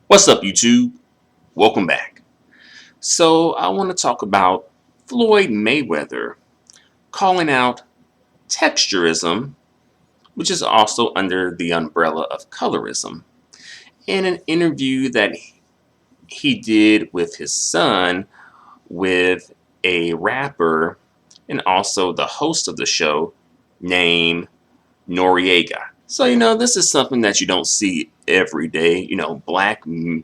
What's up, YouTube? Welcome back. So, I want to talk about Floyd Mayweather calling out texturism, which is also under the umbrella of colorism, in an interview that he did with his son with a rapper and also the host of the show named Noriega. So, this is something that you don't see every day. A black man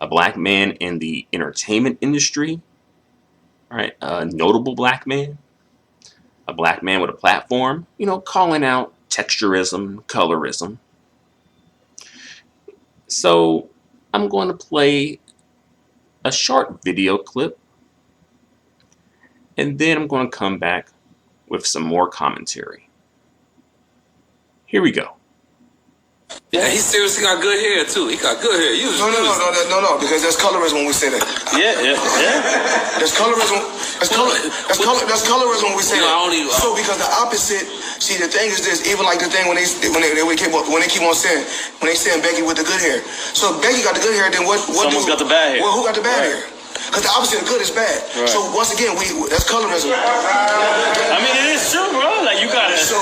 a black man in the entertainment industry, right? A notable black man, a black man with a platform, calling out texturism, colorism. So I'm going to play a short video clip and then I'm going to come back with some more commentary. Here we go. Yeah, he seriously got good hair too. He got good hair. No, because that's colorism when we say that. Yeah. That's colorism. That's colorism when we say that. So because the opposite. See, the thing is this. Even like the thing when they keep on saying when they saying Becky with the good hair. So if Becky got the good hair, then what? Someone's got the bad hair. Well, who got the bad hair? Because the opposite of good is bad. Right. So once again, that's colorism. I mean, it is true, bro. Like you got it. So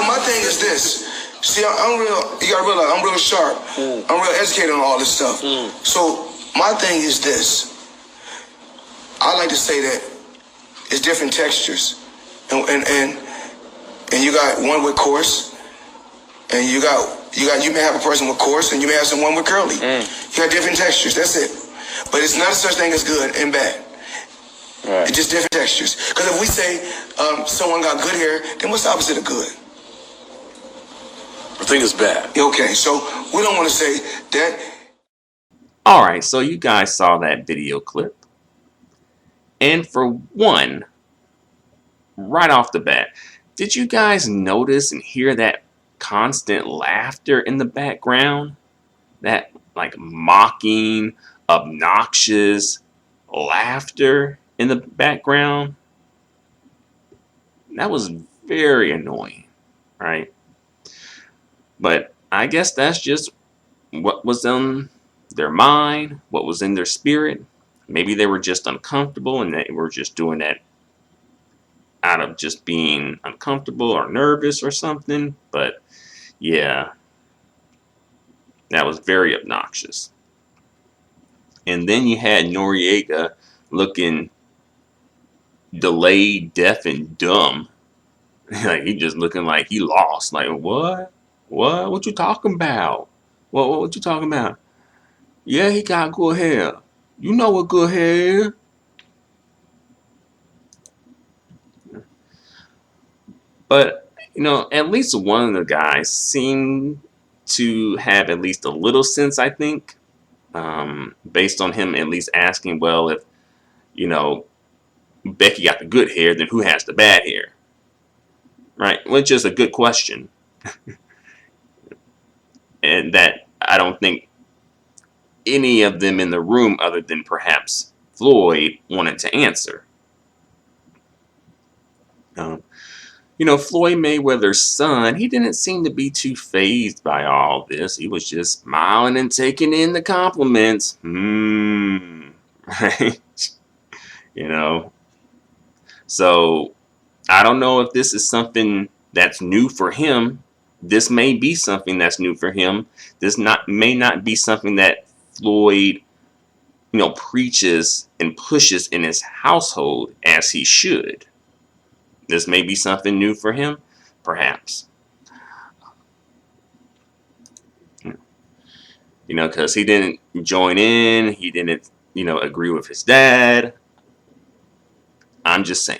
my thing is this. See, I'm real. You gotta realize I'm real sharp. I'm real educated on all this stuff. So my thing is this. I like to say that it's different textures, and you got one with coarse, and you may have a person with coarse, and you may have someone with curly. You got different textures. That's it. But it's not such thing as good and bad. Right. It's just different textures. Because if we say someone got good hair, then what's the opposite of good? I think it's bad. Okay, so we don't want to say that. All right, so you guys saw that video clip. And for one, right off the bat, did you guys notice and hear that constant laughter in the background? That like mocking, obnoxious laughter in the background? That was very annoying, right? But I guess that's just what was in their mind, what was in their spirit. Maybe they were just uncomfortable and they were just doing that out of just being uncomfortable or nervous or something. But yeah, that was very obnoxious. And then you had Noriega looking delayed, deaf, and dumb. Like he just looking like he lost. Like, what? What you talking about? What you talking about? Yeah, he got good hair. You know what good hair is. But, at least one of the guys seemed to have at least a little sense, I think, based on him at least asking, well, if, Becky got the good hair, then who has the bad hair? Right? Which is a good question. And that I don't think any of them in the room, other than perhaps Floyd, wanted to answer. Floyd Mayweather's son, he didn't seem to be too fazed by all this. He was just smiling and taking in the compliments. Right? So I don't know if this is something that's new for him. This may be something that's new for him. This may not be something that Floyd, preaches and pushes in his household as he should. This may be something new for him, perhaps. Because he didn't join in. He didn't, agree with his dad. I'm just saying.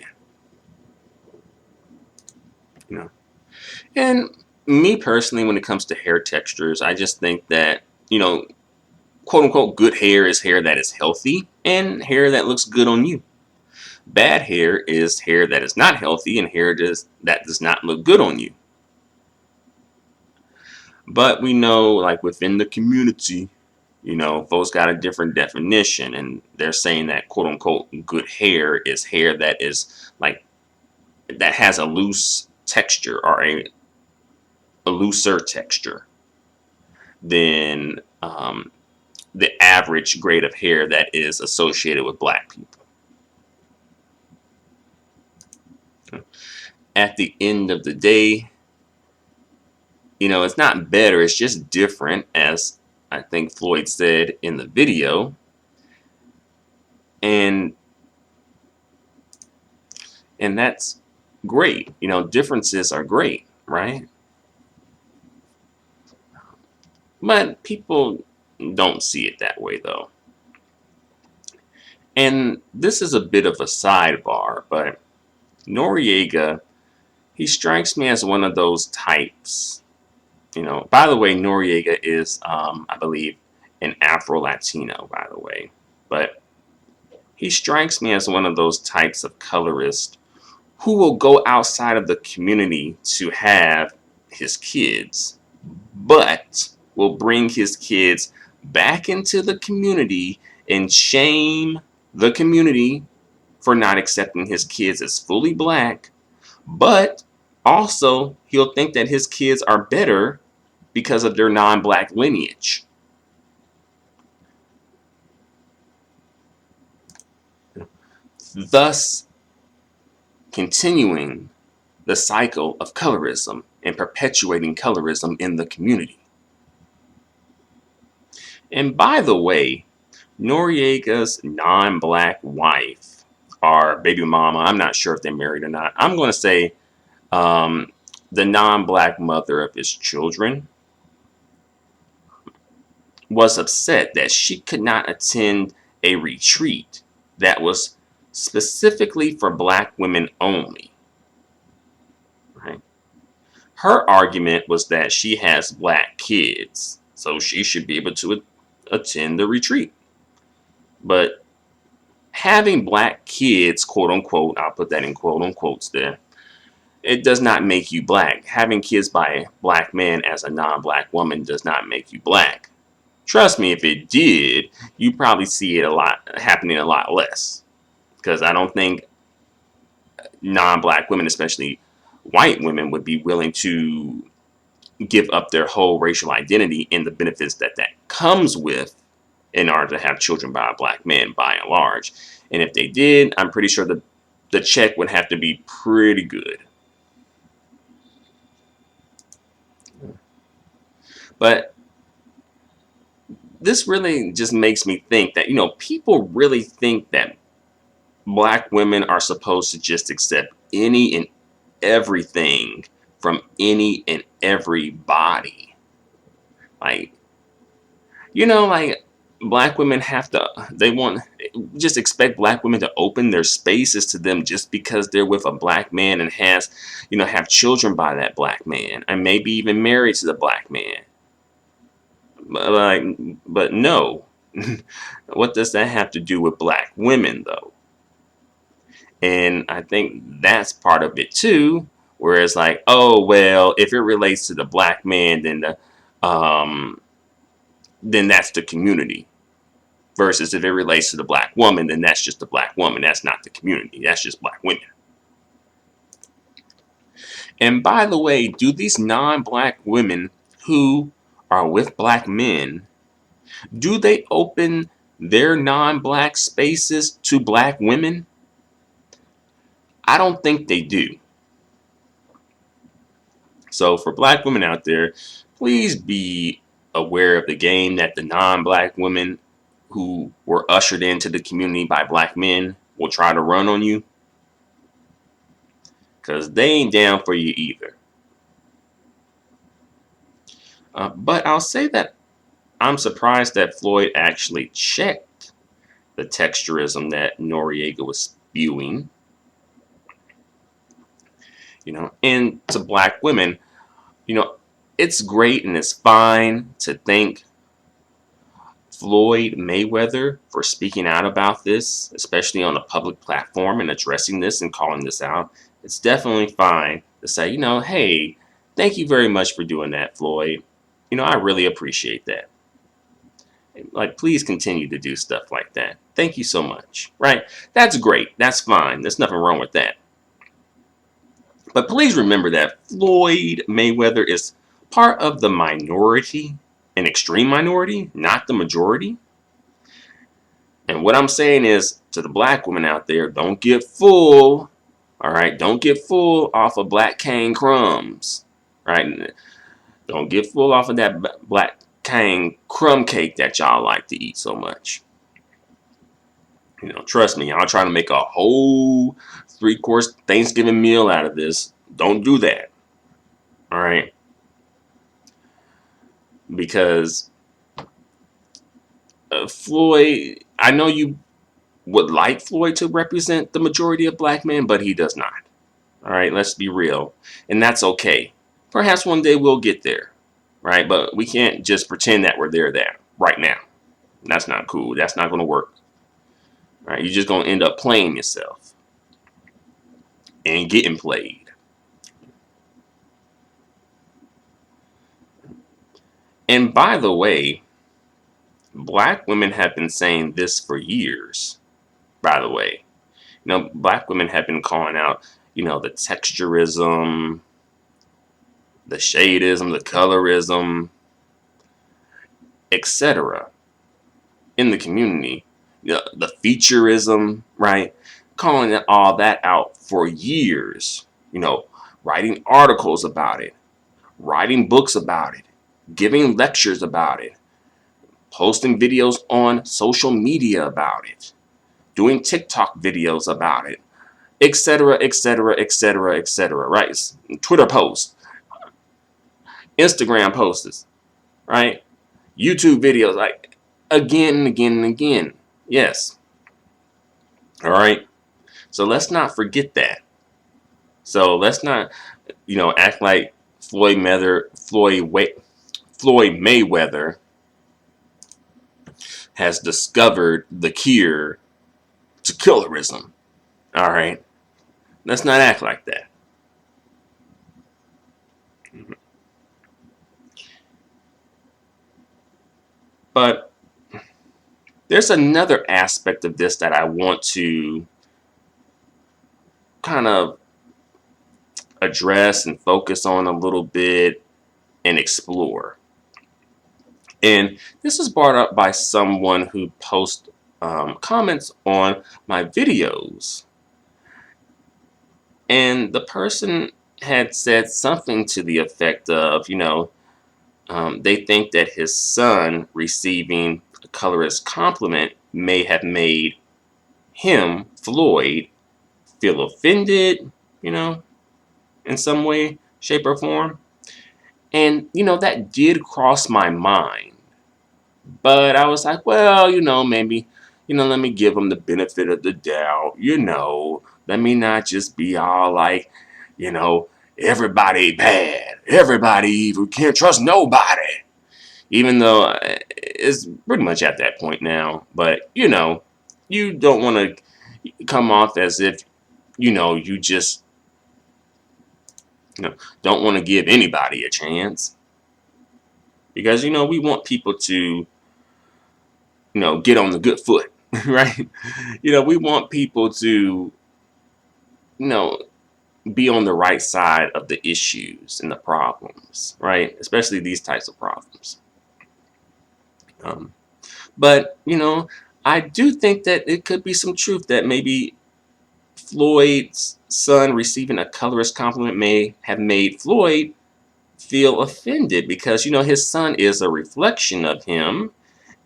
And me personally, when it comes to hair textures, I just think that, quote unquote, good hair is hair that is healthy and hair that looks good on you. Bad hair is hair that is not healthy and hair that does not look good on you. But we know, like within the community, folks got a different definition, and they're saying that quote unquote good hair is hair that is like that has a loose texture or a looser texture than the average grade of hair that is associated with black people. At the end of the day, it's not better, it's just different, as I think Floyd said in the video. And that's great. Differences are great, right? But people don't see it that way, though. And this is a bit of a sidebar, but Noriega, he strikes me as one of those types. By the way, Noriega is, I believe, an Afro-Latino, by the way. But he strikes me as one of those types of colorist who will go outside of the community to have his kids, but will bring his kids back into the community and shame the community for not accepting his kids as fully black, but also he'll think that his kids are better because of their non-black lineage. Thus continuing the cycle of colorism and perpetuating colorism in the community. And by the way, Noriega's non-black wife, or baby mama, I'm not sure if they're married or not. I'm going to say the non-black mother of his children was upset that she could not attend a retreat that was specifically for black women only. Right? Her argument was that she has black kids, so she should be able to attend the retreat. But having black kids, quote unquote, I'll put that in quote unquotes there, it does not make you black. Having kids by a black man as a non-black woman does not make you black. Trust me, if it did, you probably see it happening a lot less. Because I don't think non-black women, especially white women, would be willing to give up their whole racial identity and the benefits that comes with in order to have children by a black man, by and large. And if they did, I'm pretty sure the check would have to be pretty good. But this really just makes me think that, people really think that black women are supposed to just accept any and everything from any and everybody. Like black women just expect black women to open their spaces to them just because they're with a black man and have children by that black man and maybe even married to the black man. But no. What does that have to do with black women, though? And I think that's part of it too. Whereas oh well, if it relates to the black man, then that's the community. Versus if it relates to the black woman, then that's just the black woman. That's not the community. That's just black women. And by the way, do these non-black women who are with black men, do they open their non-black spaces to black women? I don't think they do. So for black women out there, please be aware of the game that the non-black women who were ushered into the community by black men will try to run on you. Because they ain't down for you either. But I'll say that I'm surprised that Floyd actually checked the texturism that Noriega was spewing. And to black women, it's great and it's fine to thank Floyd Mayweather for speaking out about this, especially on a public platform and addressing this and calling this out. It's definitely fine to say, hey, thank you very much for doing that, Floyd. I really appreciate that. Please continue to do stuff like that. Thank you so much. Right? That's great. That's fine. There's nothing wrong with that. But please remember that Floyd Mayweather is part of the minority, an extreme minority, not the majority. And what I'm saying is to the black women out there, don't get full, all right? Don't get full off of black cane crumbs, right? Don't get full off of that black cane crumb cake that y'all like to eat so much. You know, trust me, y'all trying to make a whole 3-course Thanksgiving meal out of this. Don't do that, all right? Because Floyd, I know you would like Floyd to represent the majority of black men, but he does not. All right, let's be real. And that's okay. Perhaps one day we'll get there, right? But we can't just pretend that we're there right now. That's not cool. That's not going to work. All right, you're just going to end up playing yourself and getting played. And by the way, black women have been saying this for years, by the way. You know, black women have been calling out, you know, the texturism, the shadeism, the colorism, etc. in the community, the featureism, right? Calling all that out for years, you know, writing articles about it, writing books about it, giving lectures about it, posting videos on social media about it, doing TikTok videos about it, etc., etc., etc., etc., right? Twitter posts, Instagram posts, right? YouTube videos, like again and again and again. Yes. All right. So let's not forget that. So let's not, you know, act like Floyd Mayweather has discovered the cure to Colorism. All right. Let's not act like that. But there's another aspect of this that I want to kind of address and focus on a little bit and explore. And this is brought up by someone who posts comments on my videos. And the person had said something to the effect of, you know, they think that his son receiving a colorist compliment may have made him, Floyd, feel offended, you know, in some way, shape, or form. And, you know, that did cross my mind. But I was like, well, you know, maybe, you know, let me give him the benefit of the doubt, you know. Let me not just be all like, you know, everybody bad, everybody evil, can't trust nobody. Even though it's pretty much at that point now. But, you know, you don't want to come off as if, you know, you just, you know, don't want to give anybody a chance. Because, you know, we want people to, you know, get on the good foot, right? You know, we want people to, you know, be on the right side of the issues and the problems, right? Especially these types of problems. But, you know, I do think that it could be some truth that maybe Floyd's son receiving a colorist compliment may have made Floyd feel offended because, you know, his son is a reflection of him.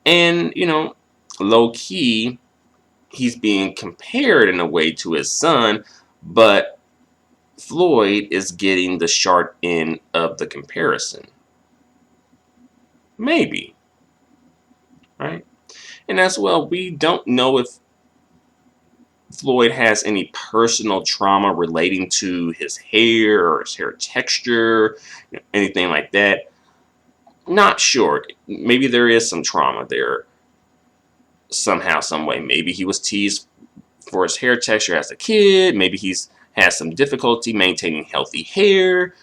And, you know, low key, he's being compared in a way to his son, but Floyd is getting the sharp end of the comparison. Maybe. Right? And as well, we don't know if Floyd has any personal trauma relating to his hair or his hair texture, you know, anything like that. Not sure. Maybe there is some trauma there somehow, some way. Maybe he was teased for his hair texture as a kid. Maybe he's has some difficulty maintaining healthy hair.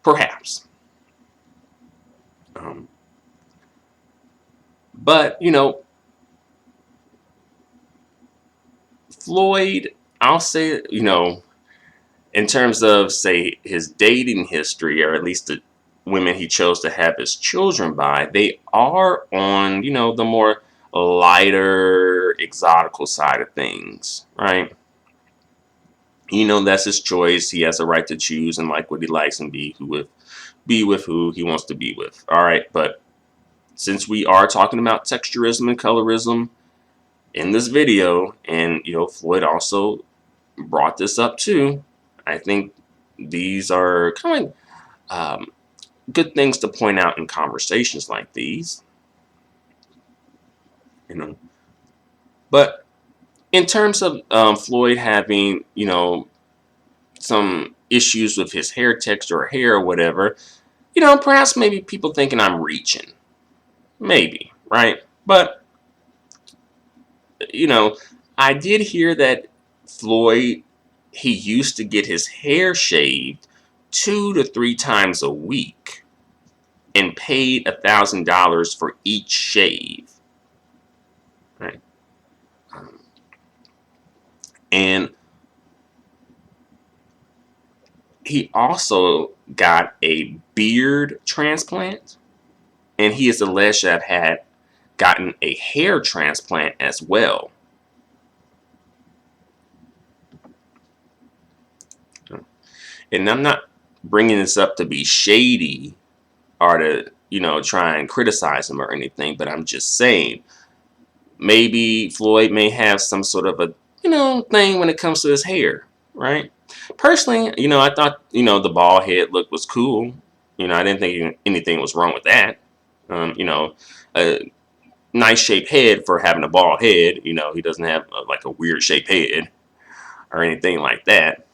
Perhaps. But, you know, Floyd, I'll say, you know, in terms of, say, his dating history, or at least the women he chose to have his children by, they are on, the more lighter, exotical side of things, right? That's his choice. He has a right to choose and like what he likes and be with who he wants to be with. All right, but since we are talking about texturism and colorism in this video, and Floyd also brought this up too, I think these are kind of good things to point out in conversations like these. But in terms of Floyd having some issues with his hair texture or hair or whatever, perhaps maybe people thinking I'm reaching, maybe, right? But I did hear that Floyd, he used to get his hair shaved 2 to 3 times a week and paid $1,000 for each shave, right? And he also got a beard transplant, and he is alleged to have had gotten a hair transplant as well. And I'm not bringing this up to be shady or to, try and criticize him or anything, but I'm just saying maybe Floyd may have some sort of a, thing when it comes to his hair, right? Personally, I thought, the bald head look was cool. I didn't think anything was wrong with that. A nice shaped head for having a bald head. He doesn't have like a weird shaped head or anything like that.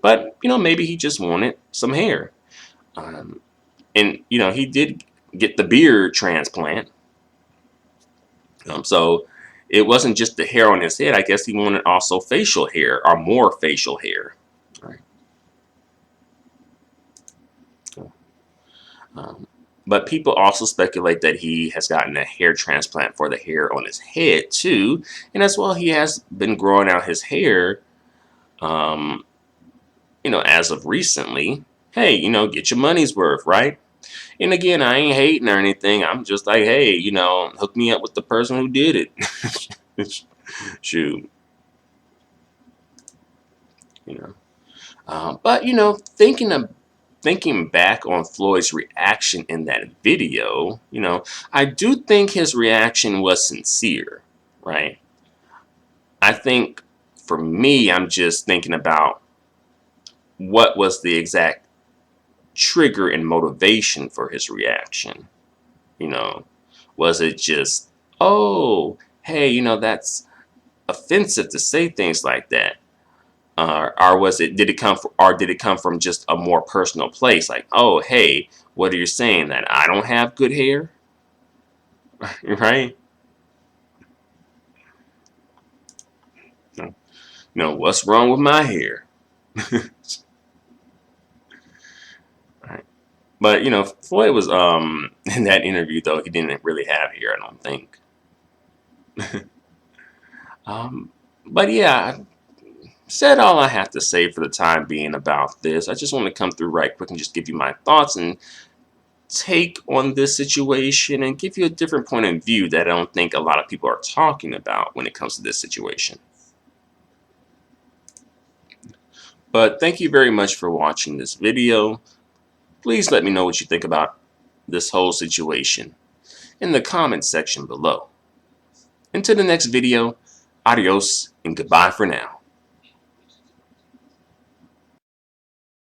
But, maybe he just wanted some hair. And, he did get the beard transplant. So it wasn't just the hair on his head. I guess he wanted also facial hair or more facial hair. Right. But people also speculate that he has gotten a hair transplant for the hair on his head too. And as well, he has been growing out his hair, as of recently. Hey, get your money's worth, right? And again, I ain't hating or anything. I'm just like, hey, hook me up with the person who did it. Shoot. But, thinking back on Floyd's reaction in that video, I do think his reaction was sincere, right? I think for me, I'm just thinking about what was the exact trigger and motivation for his reaction. Was it just, oh, hey, that's offensive to say things like that? Or did it come from just a more personal place? Like, oh, hey, what are you saying, that I don't have good hair? Right? What's wrong with my hair? Right. But, Floyd was, in that interview, though, he didn't really have hair, I don't think. But yeah, said all I have to say for the time being about this. I just want to come through right quick and just give you my thoughts and take on this situation and give you a different point of view that I don't think a lot of people are talking about when it comes to this situation. But thank you very much for watching this video. Please let me know what you think about this whole situation in the comment section below. Until the next video, adios and goodbye for now.